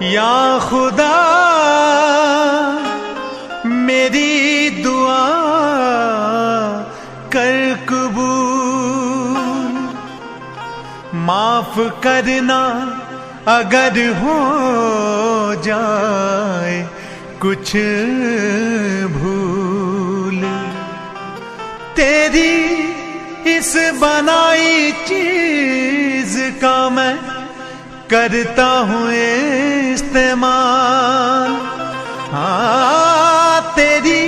या खुदा मेरी दुआ कर कबूल, माफ करना अगर हो जाए कुछ भूल। तेरी इस बनाई चीज का मैं करता हूँ इस्तेमाल। हाँ, तेरी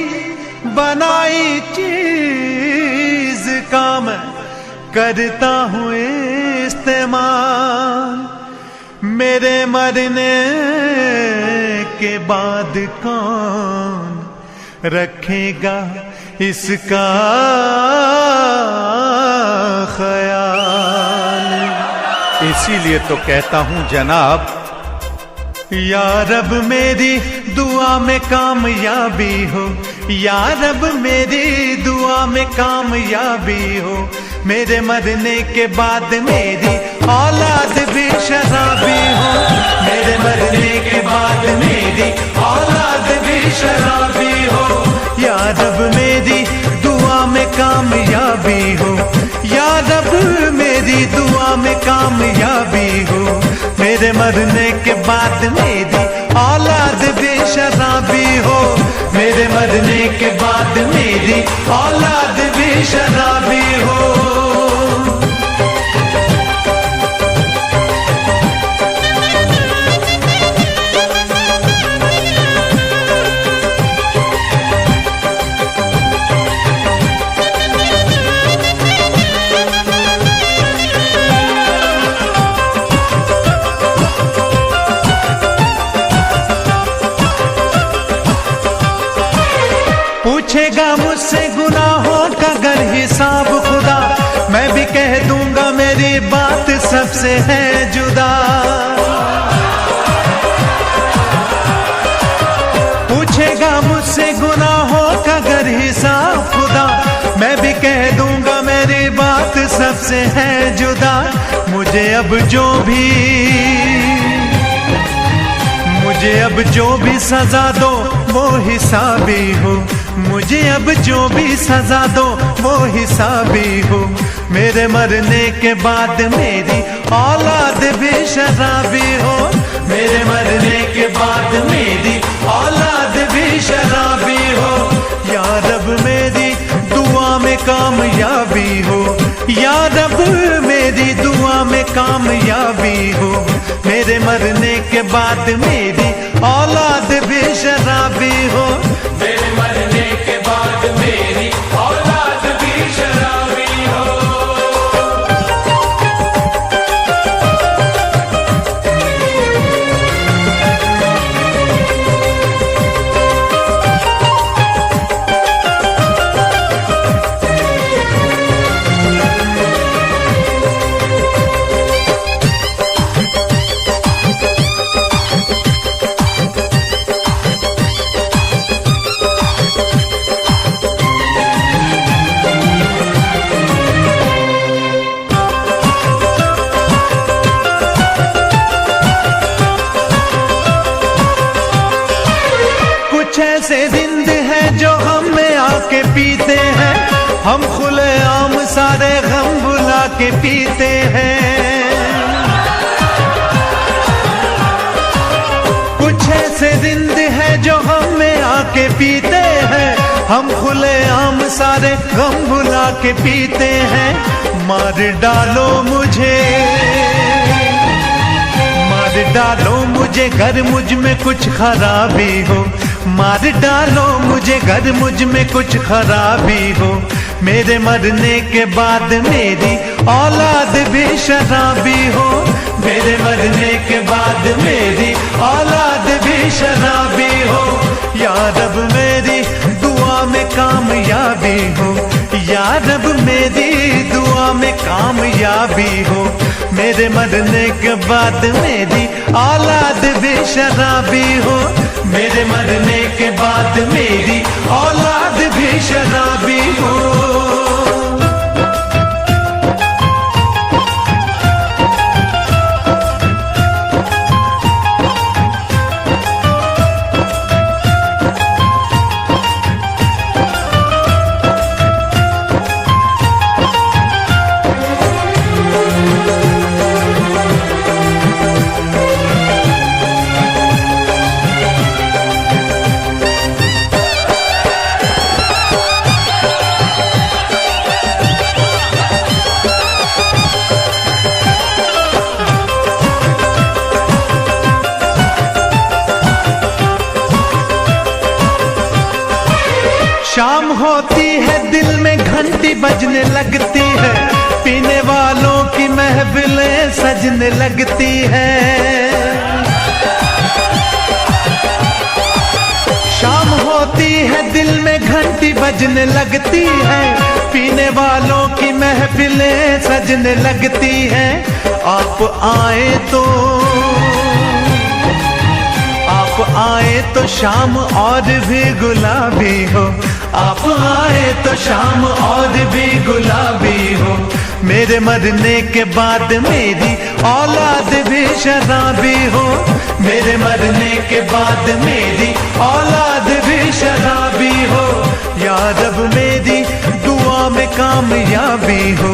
बनाई चीज का मैं करता हूँ इस्तेमाल। मेरे मरने के बाद कौन रखेगा इसका ख्याल। इसीलिए तो कहता हूं जनाब, या रब मेरी दुआ में कामयाबी हो, या रब मेरी दुआ में कामयाबी हो। मेरे मरने के बाद मेरी औलाद भी शराबी हो, मेरे मरने के बाद मेरी औलाद भी शराबी हो। या रब मेरी दुआ में कामयाबी हो, या रब मेरी दुआ में कामयाबी हो। मेरे मरने के बाद मेरी औलाद भी शराबी हो, मेरे मरने के बाद मेरी औलाद भी शराबी हो। पूछेगा मुझसे गुनाहों का अगर हिसाब खुदा, मैं भी कह दूंगा मेरी बात सबसे है जुदा। पूछेगा मुझसे गुनाहों का अगर हिसाब खुदा, मैं भी कह दूंगा मेरी बात सबसे है जुदा। मुझे अब जो भी सजा दो वो हिसाबी हो, मुझे अब जो भी सजा दो वो हिसाबी हो। मेरे मरने के बाद मेरी औलाद भी शराबी हो, मेरे मरने के बाद मेरी औलाद भी शराबी हो। या रब मेरी दुआ में कामयाबी हो, या रब मेरी दुआ में कामयाबी हो। मेरे मरने के बाद मेरी औलाद भी शराबी हो, मेरे मरने के बाद मेरी औलाद भी शराबी हो। ऐसे जिंद है जो हम में आके पीते हैं, हम खुले आम सारे गम बुला के पीते हैं। कुछ ऐसे जिंद है जो हम में आके पीते हैं, हम खुले आम सारे गम बुला के पीते हैं। मार डालो मुझे घर मुझ में कुछ खराबी हो, मार डालो मुझे घर मुझ में कुछ खराबी हो। मेरे मरने के बाद मेरी औलाद भी शराबी हो, मेरे मरने के बाद मेरी औलाद भी शराबी हो। या रब मेरी दुआ में कामयाबी हो, या रब मेरी दुआ में कामयाबी हो। मेरे मरने के बाद मेरी औलाद भी शराबी हो, मेरे मरने के बाद मेरी औलाद भी शराबी हो। होती है दिल में घंटी बजने लगती है, पीने वालों की महफिलें सजने लगती है। शाम होती है दिल में घंटी बजने लगती है, पीने वालों की महफिलें सजने लगती हैं। आप आए तो शाम और भी गुलाबी हो, आप आए तो शाम और भी गुलाबी हो। मेरे मरने के बाद मेरी औलाद भी शराबी हो, मेरे मरने के बाद मेरी औलाद भी शराबी हो। या रब मेरी दुआ में कामयाबी हो,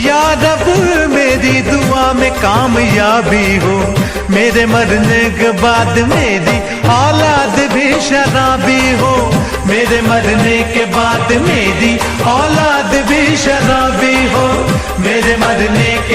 या रब मेरी दुआ में कामयाबी हो। मेरे मरने के बाद मेरी औलाद भी शराबी हो, मेरे मरने के बाद मेरी औलाद भी शराबी हो। मेरे मरने के